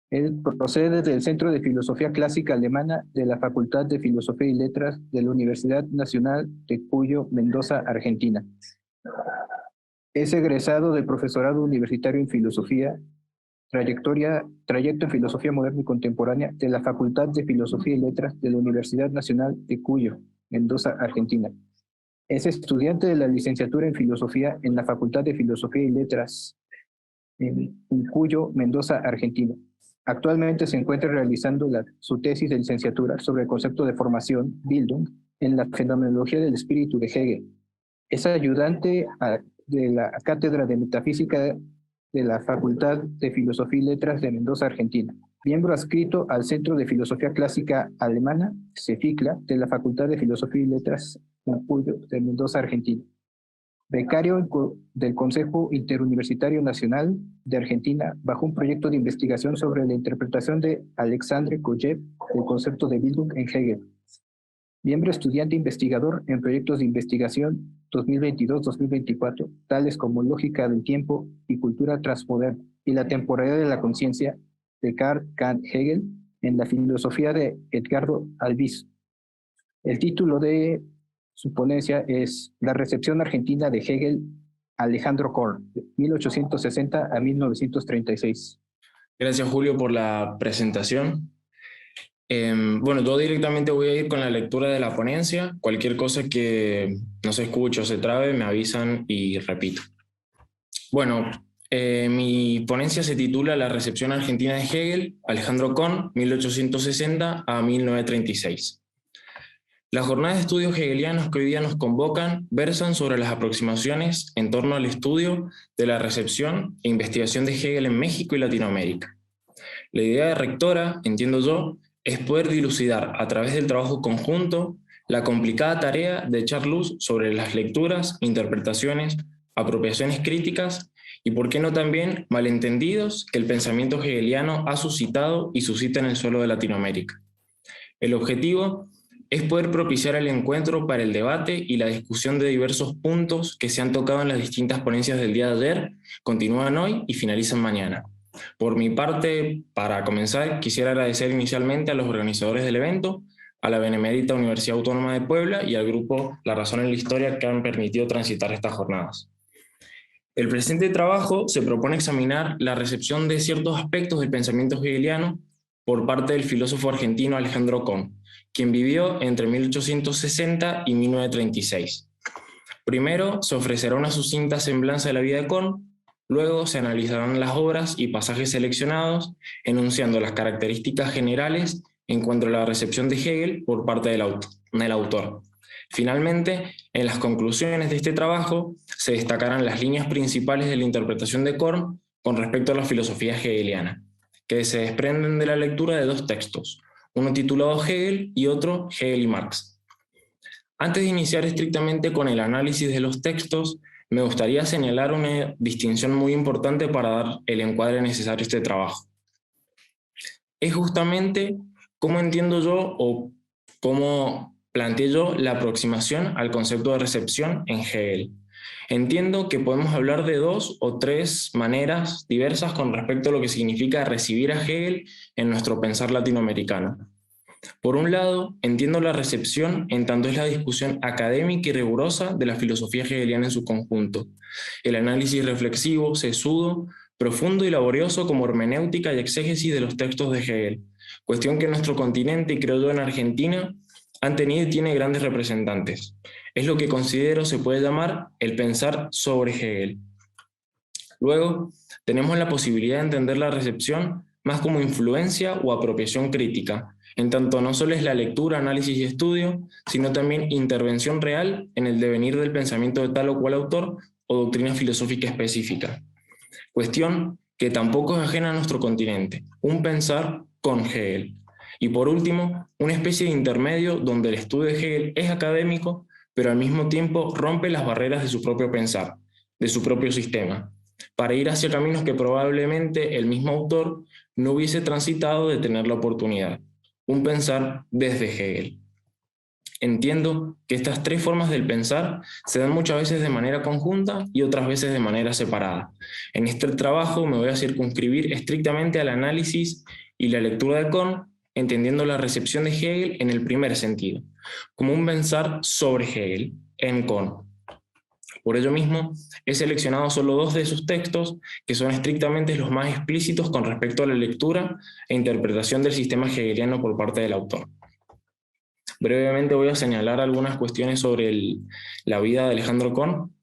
Él procede del Centro de Filosofía Clásica Alemana de la Facultad de Filosofía y Letras de la Universidad Nacional de Cuyo, Mendoza, Argentina. Es egresado del Profesorado Universitario en Filosofía, trayecto en Filosofía Moderna y Contemporánea de la Facultad de Filosofía y Letras de la Universidad Nacional de Cuyo, Mendoza, Argentina. Es estudiante de la licenciatura en Filosofía en la Facultad de Filosofía y Letras en Cuyo, Mendoza, Argentina. Actualmente se encuentra realizando su tesis de licenciatura sobre el concepto de formación, Bildung, en la fenomenología del espíritu de Hegel. Es de la Cátedra de Metafísica de la Facultad de Filosofía y Letras de Mendoza, Argentina. Miembro adscrito al Centro de Filosofía Clásica Alemana, CEFICLA, de la Facultad de Filosofía y Letras de Mendoza, Argentina. Becario del Consejo Interuniversitario Nacional de Argentina bajo un proyecto de investigación sobre la interpretación de Alexandre Kojev del concepto de Bildung en Hegel. Miembro estudiante investigador en proyectos de investigación 2022-2024, tales como Lógica del Tiempo y Cultura Transmoderna y la Temporalidad de la Conciencia de Karl Kant Hegel en la filosofía de Edgardo Albizu. El título de su ponencia es La recepción argentina de Hegel, Alejandro Korn, de 1860 a 1936. Gracias, Julio, por la presentación. Bueno, yo directamente voy a ir con la lectura de la ponencia. Cualquier cosa que no se escuche o se trabe, me avisan y repito. Bueno, mi ponencia se titula La recepción argentina de Hegel, Alejandro Korn, 1860 a 1936. Las jornadas de estudios hegelianos que hoy día nos convocan versan sobre las aproximaciones en torno al estudio de la recepción e investigación de Hegel en México y Latinoamérica. La idea rectora, entiendo yo, es poder dilucidar a través del trabajo conjunto la complicada tarea de echar luz sobre las lecturas, interpretaciones, apropiaciones críticas y, por qué no también, malentendidos que el pensamiento hegeliano ha suscitado y suscita en el suelo de Latinoamérica. El objetivo es poder propiciar el encuentro para el debate y la discusión de diversos puntos que se han tocado en las distintas ponencias del día de ayer, continúan hoy y finalizan mañana. Por mi parte, para comenzar, quisiera agradecer inicialmente a los organizadores del evento, a la Benemérita Universidad Autónoma de Puebla y al grupo La Razón en la Historia que han permitido transitar estas jornadas. El presente trabajo se propone examinar la recepción de ciertos aspectos del pensamiento hegeliano por parte del filósofo argentino Alejandro Korn, quien vivió entre 1860 y 1936. Primero se ofrecerá una sucinta semblanza de la vida de Korn, luego se analizarán las obras y pasajes seleccionados, enunciando las características generales en cuanto a la recepción de Hegel por parte del autor. Finalmente, en las conclusiones de este trabajo se destacarán las líneas principales de la interpretación de Korn con respecto a la filosofía hegeliana, que se desprenden de la lectura de dos textos, uno titulado Hegel y otro Hegel y Marx. Antes de iniciar estrictamente con el análisis de los textos, me gustaría señalar una distinción muy importante para dar el encuadre necesario a este trabajo. Es justamente cómo entiendo yo o cómo planteé yo la aproximación al concepto de recepción en Hegel. Entiendo que podemos hablar de dos o tres maneras diversas con respecto a lo que significa recibir a Hegel en nuestro pensar latinoamericano. Por un lado, entiendo la recepción en tanto es la discusión académica y rigurosa de la filosofía hegeliana en su conjunto, el análisis reflexivo, sesudo, profundo y laborioso como hermenéutica y exégesis de los textos de Hegel, cuestión que en nuestro continente y creo yo en Argentina han tenido y tiene grandes representantes. Es lo que considero se puede llamar el pensar sobre Hegel. Luego, tenemos la posibilidad de entender la recepción más como influencia o apropiación crítica, en tanto no solo es la lectura, análisis y estudio, sino también intervención real en el devenir del pensamiento de tal o cual autor o doctrina filosófica específica. Cuestión que tampoco es ajena a nuestro continente, un pensar con Hegel. Y por último, una especie de intermedio donde el estudio de Hegel es académico, pero al mismo tiempo rompe las barreras de su propio pensar, de su propio sistema, para ir hacia caminos que probablemente el mismo autor no hubiese transitado de tener la oportunidad. Un pensar desde Hegel. Entiendo que estas tres formas del pensar se dan muchas veces de manera conjunta y otras veces de manera separada. En este trabajo me voy a circunscribir estrictamente al análisis y la lectura de Kohn, entendiendo la recepción de Hegel en el primer sentido, como un pensar sobre Hegel en Kohn. Por ello mismo, he seleccionado solo dos de sus textos, que son estrictamente los más explícitos con respecto a la lectura e interpretación del sistema hegeliano por parte del autor. Brevemente voy a señalar algunas cuestiones sobre la vida de Alejandro Kohn.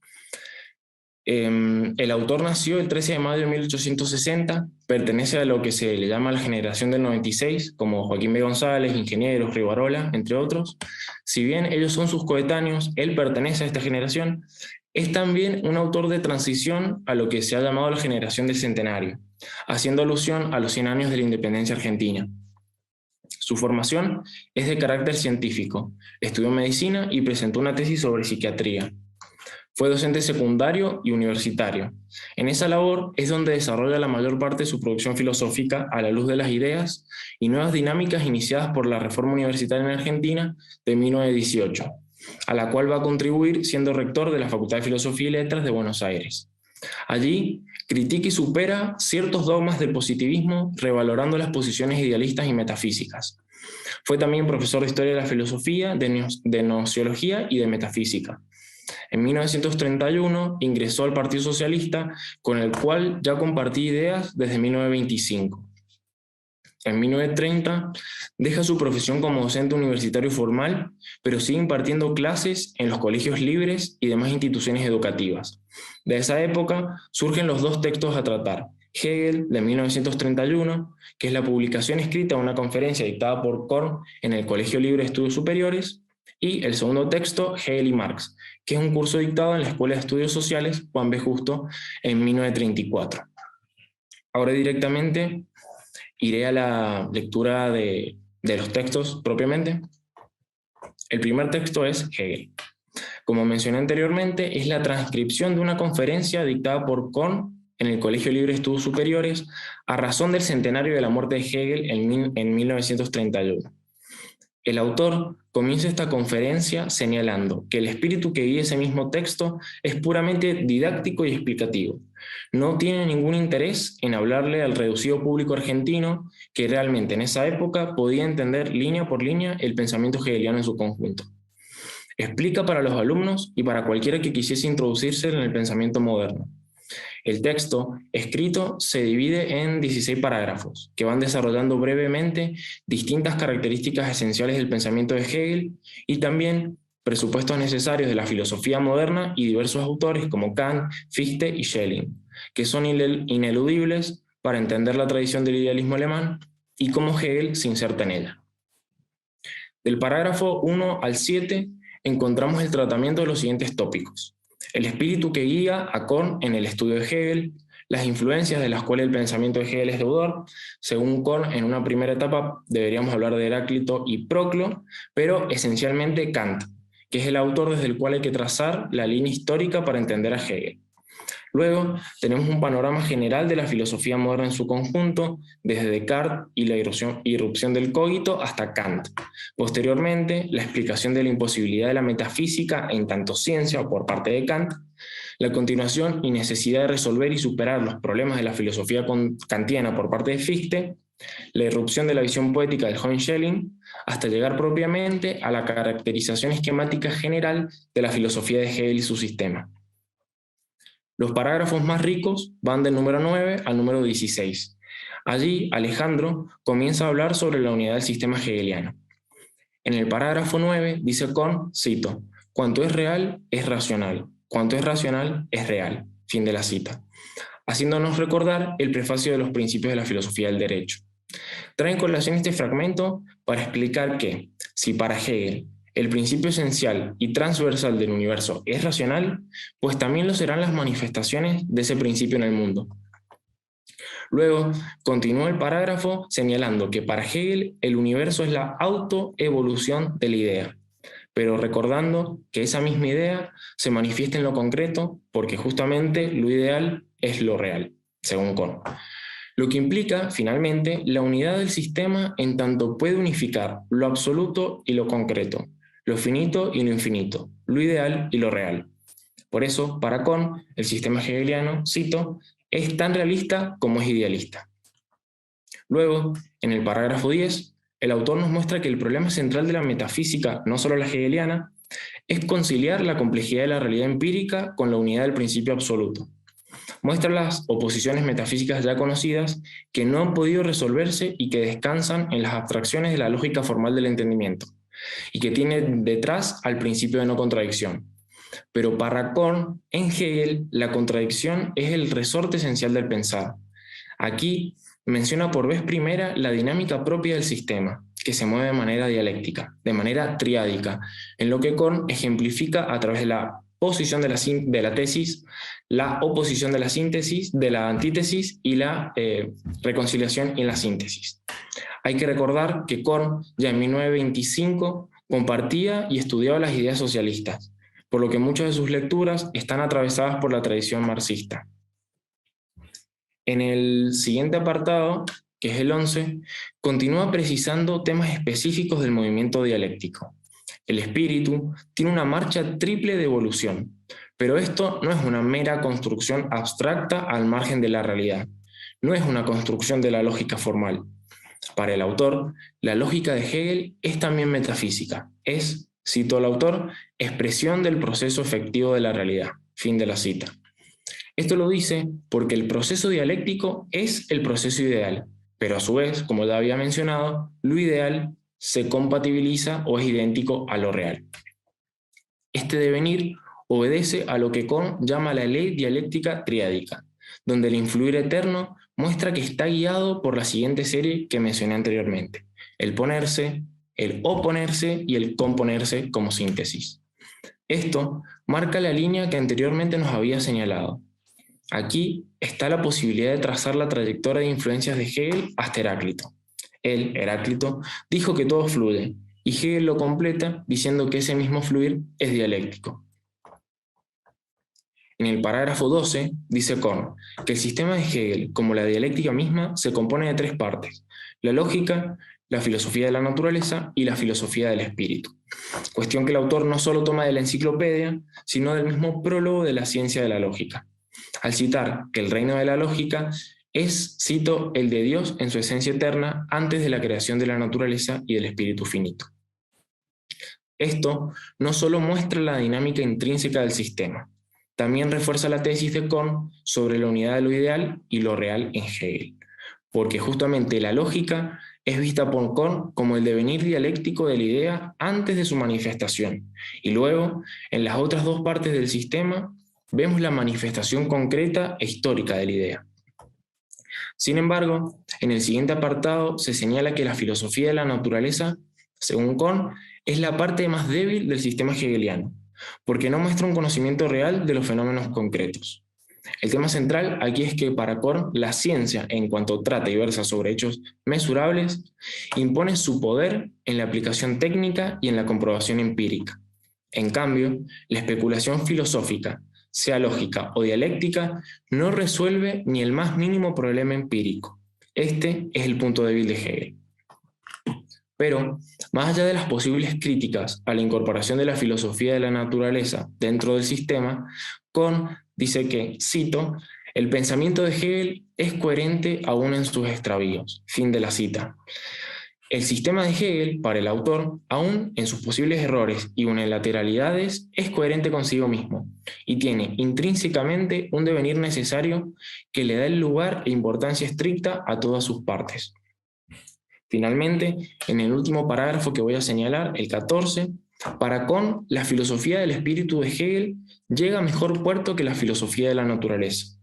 El autor nació el 13 de mayo de 1860, pertenece a lo que se le llama la generación del 96, como Joaquín B. González, Ingenieros, Rivarola, entre otros. Si bien ellos son sus coetáneos, él pertenece a esta generación, es también un autor de transición a lo que se ha llamado la generación del centenario, haciendo alusión a los 100 años de la independencia argentina. Su formación es de carácter científico, estudió medicina y presentó una tesis sobre psiquiatría. Fue docente secundario y universitario. En esa labor es donde desarrolla la mayor parte de su producción filosófica a la luz de las ideas y nuevas dinámicas iniciadas por la reforma universitaria en Argentina de 1918, a la cual va a contribuir siendo rector de la Facultad de Filosofía y Letras de Buenos Aires. Allí critica y supera ciertos dogmas del positivismo, revalorando las posiciones idealistas y metafísicas. Fue también profesor de Historia de la Filosofía, de Gnoseología y de Metafísica. En 1931 ingresó al Partido Socialista, con el cual ya compartí ideas desde 1925. En 1930 deja su profesión como docente universitario formal, pero sigue impartiendo clases en los colegios libres y demás instituciones educativas. De esa época surgen los dos textos a tratar: Hegel, de 1931, que es la publicación escrita de una conferencia dictada por Kohn en el Colegio Libre de Estudios Superiores, y el segundo texto, Hegel y Marx, que es un curso dictado en la Escuela de Estudios Sociales Juan B. Justo en 1934. Ahora directamente iré a la lectura de los textos propiamente. El primer texto es Hegel. Como mencioné anteriormente, es la transcripción de una conferencia dictada por Kohn en el Colegio Libre de Estudios Superiores a razón del centenario de la muerte de Hegel en 1931. El autor comienza esta conferencia señalando que el espíritu que guía ese mismo texto es puramente didáctico y explicativo. No tiene ningún interés en hablarle al reducido público argentino que realmente en esa época podía entender línea por línea el pensamiento hegeliano en su conjunto. Explica para los alumnos y para cualquiera que quisiese introducirse en el pensamiento moderno. El texto escrito se divide en 16 parágrafos, que van desarrollando brevemente distintas características esenciales del pensamiento de Hegel y también presupuestos necesarios de la filosofía moderna y diversos autores como Kant, Fichte y Schelling, que son ineludibles para entender la tradición del idealismo alemán y cómo Hegel se inserta en ella. Del parágrafo 1 al 7 encontramos el tratamiento de los siguientes tópicos: el espíritu que guía a Kohn en el estudio de Hegel, las influencias de las cuales el pensamiento de Hegel es deudor. Según Kohn, en una primera etapa deberíamos hablar de Heráclito y Proclo, pero esencialmente Kant, que es el autor desde el cual hay que trazar la línea histórica para entender a Hegel. Luego tenemos un panorama general de la filosofía moderna en su conjunto, desde Descartes y la irrupción del cogito hasta Kant. Posteriormente, la explicación de la imposibilidad de la metafísica en tanto ciencia por parte de Kant, la continuación y necesidad de resolver y superar los problemas de la filosofía kantiana por parte de Fichte, la irrupción de la visión poética del joven Schelling, hasta llegar propiamente a la caracterización esquemática general de la filosofía de Hegel y su sistema. Los parágrafos más ricos van del número 9 al número 16. Allí, Alejandro comienza a hablar sobre la unidad del sistema hegeliano. En el parágrafo 9 dice Kohn, cito: "Cuanto es real es racional, cuanto es racional es real". Fin de la cita. Haciéndonos recordar el prefacio de los principios de la filosofía del derecho. Trae en colación este fragmento para explicar que, si para Hegel el principio esencial y transversal del universo es racional, pues también lo serán las manifestaciones de ese principio en el mundo. Luego, continúa el parágrafo señalando que para Hegel el universo es la autoevolución de la idea, pero recordando que esa misma idea se manifiesta en lo concreto porque justamente lo ideal es lo real, según Kohn. Lo que implica, finalmente, la unidad del sistema en tanto puede unificar lo absoluto y lo concreto, lo finito y lo infinito, lo ideal y lo real. Por eso, para Kohn, el sistema hegeliano, cito, es tan realista como es idealista. Luego, en el parágrafo 10, el autor nos muestra que el problema central de la metafísica, no solo la hegeliana, es conciliar la complejidad de la realidad empírica con la unidad del principio absoluto. Muestra las oposiciones metafísicas ya conocidas que no han podido resolverse y que descansan en las abstracciones de la lógica formal del entendimiento, y que tienen detrás al principio de no contradicción. Pero para Kohn, en Hegel, la contradicción es el resorte esencial del pensar. Aquí menciona por vez primera la dinámica propia del sistema, que se mueve de manera dialéctica, de manera triádica, en lo que Kohn ejemplifica a través de la posición de la tesis, la oposición de la síntesis, de la antítesis y la reconciliación y la síntesis. Hay que recordar que Kohn ya en 1925 compartía y estudiaba las ideas socialistas, por lo que muchas de sus lecturas están atravesadas por la tradición marxista. En el siguiente apartado, que es el 11, continúa precisando temas específicos del movimiento dialéctico. El espíritu tiene una marcha triple de evolución, pero esto no es una mera construcción abstracta al margen de la realidad, no es una construcción de la lógica formal. Para el autor, la lógica de Hegel es también metafísica, es, cito al autor, expresión del proceso efectivo de la realidad. Fin de la cita. Esto lo dice porque el proceso dialéctico es el proceso ideal, pero a su vez, como ya había mencionado, lo ideal se compatibiliza o es idéntico a lo real. Este devenir obedece a lo que Kohn llama la ley dialéctica triádica, donde el influir eterno muestra que está guiado por la siguiente serie que mencioné anteriormente: el ponerse, el oponerse y el componerse como síntesis. Esto marca la línea que anteriormente nos había señalado. Aquí está la posibilidad de trazar la trayectoria de influencias de Hegel hasta Heráclito. Él, Heráclito, dijo que todo fluye, y Hegel lo completa diciendo que ese mismo fluir es dialéctico. En el parágrafo 12 dice Kohn que el sistema de Hegel, como la dialéctica misma, se compone de tres partes: la lógica, la filosofía de la naturaleza y la filosofía del espíritu. Cuestión que el autor no solo toma de la enciclopedia, sino del mismo prólogo de la ciencia de la lógica, al citar que el reino de la lógica es, cito, el de Dios en su esencia eterna antes de la creación de la naturaleza y del espíritu finito. Esto no solo muestra la dinámica intrínseca del sistema, también refuerza la tesis de Kohn sobre la unidad de lo ideal y lo real en Hegel, porque justamente la lógica es vista por Kohn como el devenir dialéctico de la idea antes de su manifestación, y luego, en las otras dos partes del sistema, vemos la manifestación concreta e histórica de la idea. Sin embargo, en el siguiente apartado se señala que la filosofía de la naturaleza, según Kohn, es la parte más débil del sistema hegeliano, porque no muestra un conocimiento real de los fenómenos concretos. El tema central aquí es que para Kohn la ciencia, en cuanto trata y versa sobre hechos mesurables, impone su poder en la aplicación técnica y en la comprobación empírica. En cambio, la especulación filosófica, sea lógica o dialéctica, no resuelve ni el más mínimo problema empírico. Este es el punto débil de Hegel. Pero, más allá de las posibles críticas a la incorporación de la filosofía de la naturaleza dentro del sistema, Kohn dice que, cito, el pensamiento de Hegel es coherente aún en sus extravíos. Fin de la cita. El sistema de Hegel, para el autor, aún en sus posibles errores y unilateralidades, es coherente consigo mismo y tiene intrínsecamente un devenir necesario que le da el lugar e importancia estricta a todas sus partes. Finalmente, en el último parágrafo que voy a señalar, el 14, para Kohn, la filosofía del espíritu de Hegel llega a mejor puerto que la filosofía de la naturaleza.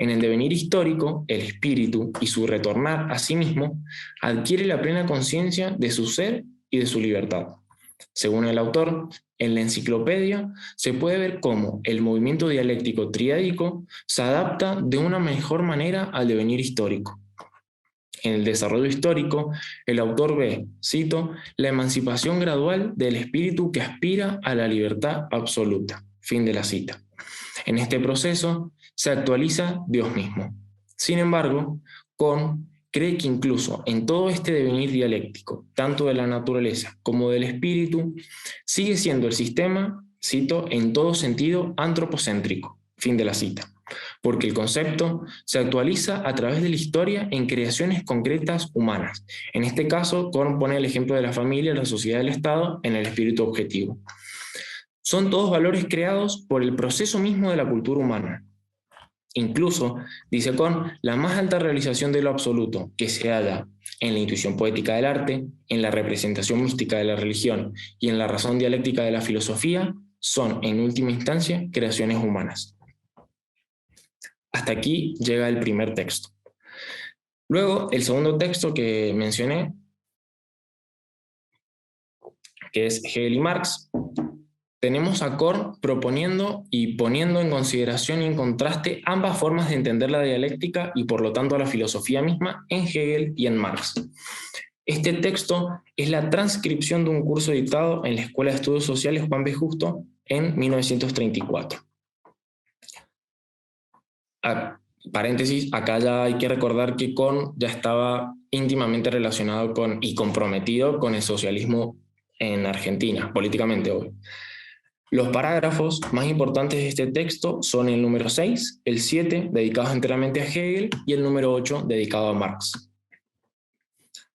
En el devenir histórico, el espíritu y su retornar a sí mismo adquiere la plena conciencia de su ser y de su libertad. Según el autor, en la enciclopedia se puede ver cómo el movimiento dialéctico triádico se adapta de una mejor manera al devenir histórico. En el desarrollo histórico, el autor ve, cito, la emancipación gradual del espíritu que aspira a la libertad absoluta. Fin de la cita. En este proceso se actualiza Dios mismo. Sin embargo, Kohn cree que incluso en todo este devenir dialéctico, tanto de la naturaleza como del espíritu, sigue siendo el sistema, cito, en todo sentido antropocéntrico, fin de la cita, porque el concepto se actualiza a través de la historia en creaciones concretas humanas. En este caso, Korn pone el ejemplo de la familia, la sociedad y el Estado en el espíritu objetivo. Son todos valores creados por el proceso mismo de la cultura humana. Incluso, dice Korn, la más alta realización de lo absoluto que se halla en la intuición poética del arte, en la representación mística de la religión y en la razón dialéctica de la filosofía son, en última instancia, creaciones humanas. Hasta aquí llega el primer texto. Luego, el segundo texto que mencioné, que es Hegel y Marx, tenemos a Korn proponiendo y poniendo en consideración y en contraste ambas formas de entender la dialéctica y por lo tanto a la filosofía misma en Hegel y en Marx. Este texto es la transcripción de un curso dictado en la Escuela de Estudios Sociales Juan B. Justo en 1934. Paréntesis, acá ya hay que recordar que Korn ya estaba íntimamente relacionado con y comprometido con el socialismo en Argentina, políticamente hoy. Los parágrafos más importantes de este texto son el número 6, el 7, dedicados enteramente a Hegel, y el número 8, dedicado a Marx.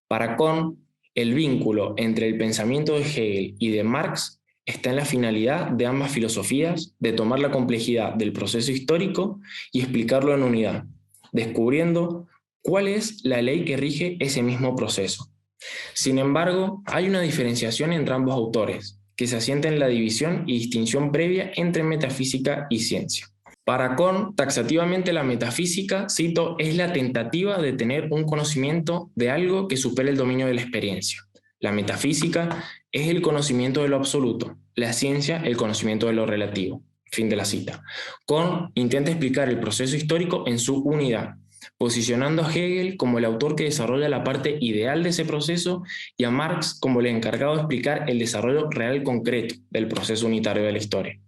Para Korn, el vínculo entre el pensamiento de Hegel y de Marx está en la finalidad de ambas filosofías de tomar la complejidad del proceso histórico y explicarlo en unidad, descubriendo cuál es la ley que rige ese mismo proceso. Sin embargo, hay una diferenciación entre ambos autores, que se asienta en la división y distinción previa entre metafísica y ciencia. Para Korn, taxativamente la metafísica, cito, es la tentativa de tener un conocimiento de algo que supere el dominio de la experiencia. La metafísica es el conocimiento de lo absoluto, la ciencia el conocimiento de lo relativo. Fin de la cita. Korn intenta explicar el proceso histórico en su unidad, posicionando a Hegel como el autor que desarrolla la parte ideal de ese proceso y a Marx como el encargado de explicar el desarrollo real concreto del proceso unitario de la historia.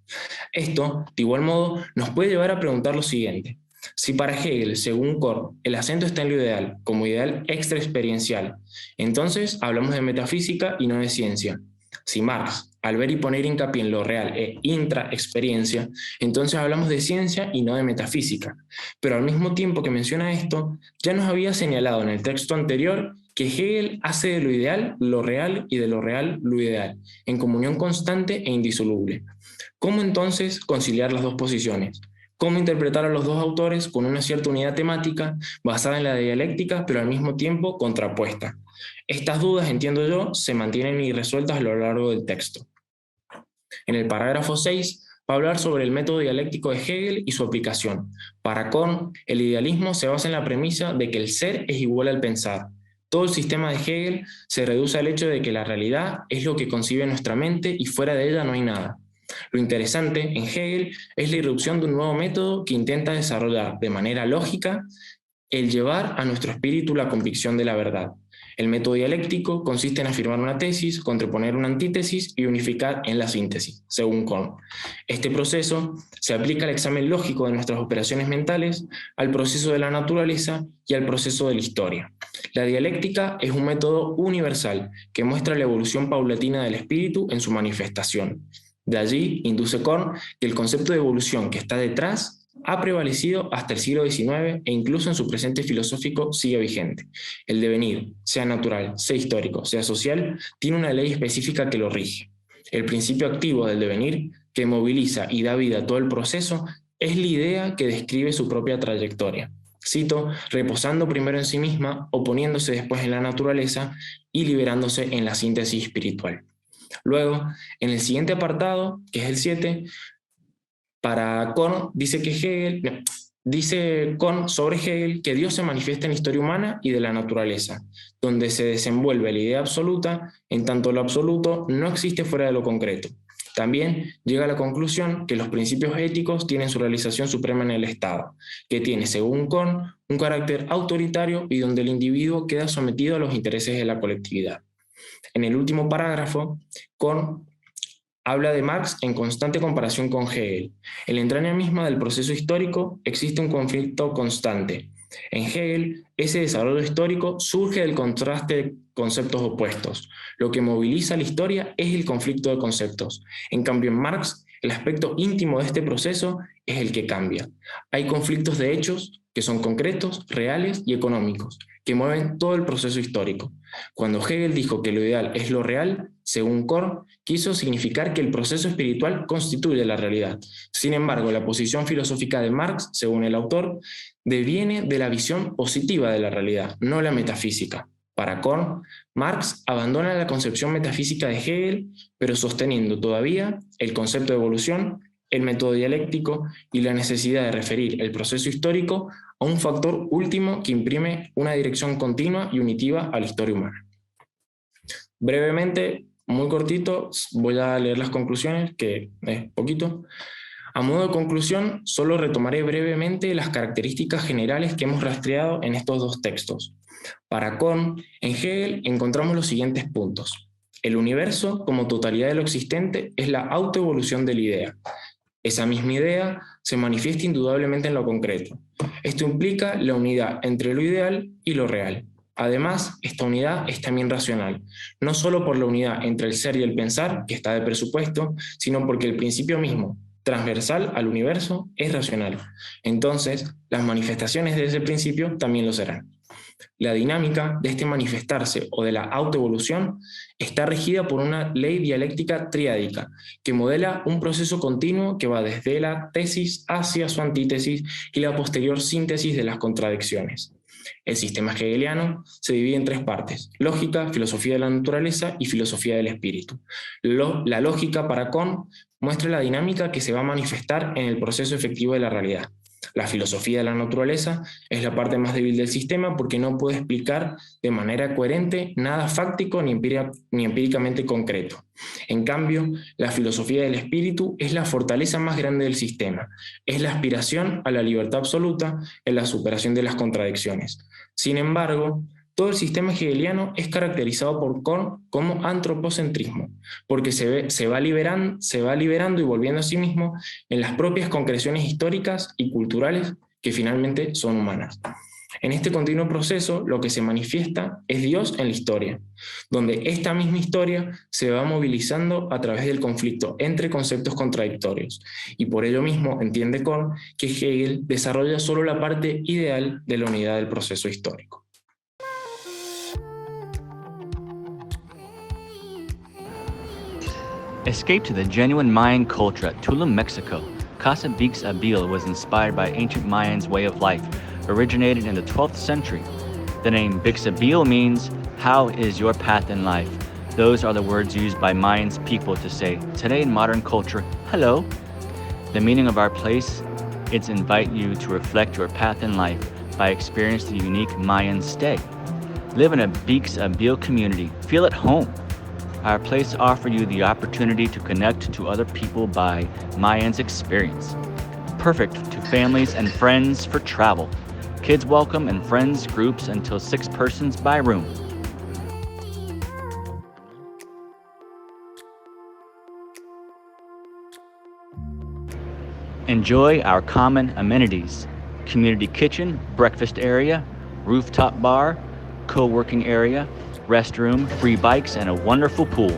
Esto, de igual modo, nos puede llevar a preguntar lo siguiente. Si para Hegel, según Korn, el acento está en lo ideal, como ideal extraexperiencial, entonces hablamos de metafísica y no de ciencia. Si Marx, al ver y poner hincapié en lo real e intraexperiencia, entonces hablamos de ciencia y no de metafísica. Pero al mismo tiempo que menciona esto, ya nos había señalado en el texto anterior que Hegel hace de lo ideal lo real y de lo real lo ideal, en comunión constante e indisoluble. ¿Cómo entonces conciliar las dos posiciones? ¿Cómo interpretar a los dos autores con una cierta unidad temática basada en la dialéctica, pero al mismo tiempo contrapuesta? Estas dudas, entiendo yo, se mantienen irresueltas a lo largo del texto. En el parágrafo 6 va a hablar sobre el método dialéctico de Hegel y su aplicación. Para Korn, el idealismo se basa en la premisa de que el ser es igual al pensar. Todo el sistema de Hegel se reduce al hecho de que la realidad es lo que concibe nuestra mente y fuera de ella no hay nada. Lo interesante en Hegel es la irrupción de un nuevo método que intenta desarrollar de manera lógica el llevar a nuestro espíritu la convicción de la verdad. El método dialéctico consiste en afirmar una tesis, contraponer una antítesis y unificar en la síntesis, según Korn. Este proceso se aplica al examen lógico de nuestras operaciones mentales, al proceso de la naturaleza y al proceso de la historia. La dialéctica es un método universal que muestra la evolución paulatina del espíritu en su manifestación. De allí induce Korn que el concepto de evolución que está detrás ha prevalecido hasta el siglo XIX e incluso en su presente filosófico sigue vigente. El devenir, sea natural, sea histórico, sea social, tiene una ley específica que lo rige. El principio activo del devenir, que moviliza y da vida a todo el proceso, es la idea que describe su propia trayectoria. Cito, reposando primero en sí misma, oponiéndose después en la naturaleza y liberándose en la síntesis espiritual. Luego, en el siguiente apartado, que es el 7, para Korn dice Korn sobre Hegel que Dios se manifiesta en la historia humana y de la naturaleza, donde se desenvuelve la idea absoluta, en tanto lo absoluto no existe fuera de lo concreto. También llega a la conclusión que los principios éticos tienen su realización suprema en el Estado, que tiene, según Korn, un carácter autoritario y donde el individuo queda sometido a los intereses de la colectividad. En el último parágrafo, Korn habla de Marx en constante comparación con Hegel. En la entraña misma del proceso histórico existe un conflicto constante. En Hegel, ese desarrollo histórico surge del contraste de conceptos opuestos. Lo que moviliza la historia es el conflicto de conceptos. En cambio, en Marx, el aspecto íntimo de este proceso es el que cambia. Hay conflictos de hechos que son concretos, reales y económicos, que mueven todo el proceso histórico. Cuando Hegel dijo que lo ideal es lo real, según Korn, quiso significar que el proceso espiritual constituye la realidad. Sin embargo, la posición filosófica de Marx, según el autor, deviene de la visión positiva de la realidad, no la metafísica. Para Korn, Marx abandona la concepción metafísica de Hegel, pero sosteniendo todavía el concepto de evolución, el método dialéctico y la necesidad de referir el proceso histórico a un factor último que imprime una dirección continua y unitiva a la historia humana. Brevemente, muy cortito, voy a leer las conclusiones, que es poquito. A modo de conclusión, solo retomaré brevemente las características generales que hemos rastreado en estos dos textos. Para Korn, en Hegel encontramos los siguientes puntos. El universo, como totalidad de lo existente, es la autoevolución de la idea. Esa misma idea se manifiesta indudablemente en lo concreto. Esto implica la unidad entre lo ideal y lo real. Además, esta unidad es también racional, no solo por la unidad entre el ser y el pensar, que está de presupuesto, sino porque el principio mismo, transversal al universo, es racional. Entonces, las manifestaciones de ese principio también lo serán. La dinámica de este manifestarse o de la autoevolución está regida por una ley dialéctica triádica que modela un proceso continuo que va desde la tesis hacia su antítesis y la posterior síntesis de las contradicciones. El sistema hegeliano se divide en tres partes: lógica, filosofía de la naturaleza y filosofía del espíritu. La lógica para Kohn muestra la dinámica que se va a manifestar en el proceso efectivo de la realidad. La filosofía de la naturaleza es la parte más débil del sistema porque no puede explicar de manera coherente nada fáctico ni empíricamente concreto. En cambio, la filosofía del espíritu es la fortaleza más grande del sistema, es la aspiración a la libertad absoluta en la superación de las contradicciones. Sin embargo, todo el sistema hegeliano es caracterizado por Kohn como antropocentrismo, porque se va liberando y volviendo a sí mismo en las propias concreciones históricas y culturales que finalmente son humanas. En este continuo proceso, lo que se manifiesta es Dios en la historia, donde esta misma historia se va movilizando a través del conflicto entre conceptos contradictorios. Y por ello mismo entiende Kohn que Hegel desarrolla solo la parte ideal de la unidad del proceso histórico. Escape to the genuine Mayan culture at Tulum, Mexico. Casa Bix Abil was inspired by ancient Mayans' way of life, originated in the 12th century. The name Bixabil means, "How is your path in life?" Those are the words used by Mayans people to say, today in modern culture, hello. The meaning of our place, it's invite you to reflect your path in life by experiencing the unique Mayan stay. Live in a Bix Abil community, feel at home. Our place offers you the opportunity to connect to other people by Mayans experience. Perfect to families and friends for travel. Kids welcome and friends groups until 6 persons by room. Enjoy our common amenities: community kitchen, breakfast area, rooftop bar, co-working area, restroom, free bikes, and a wonderful pool.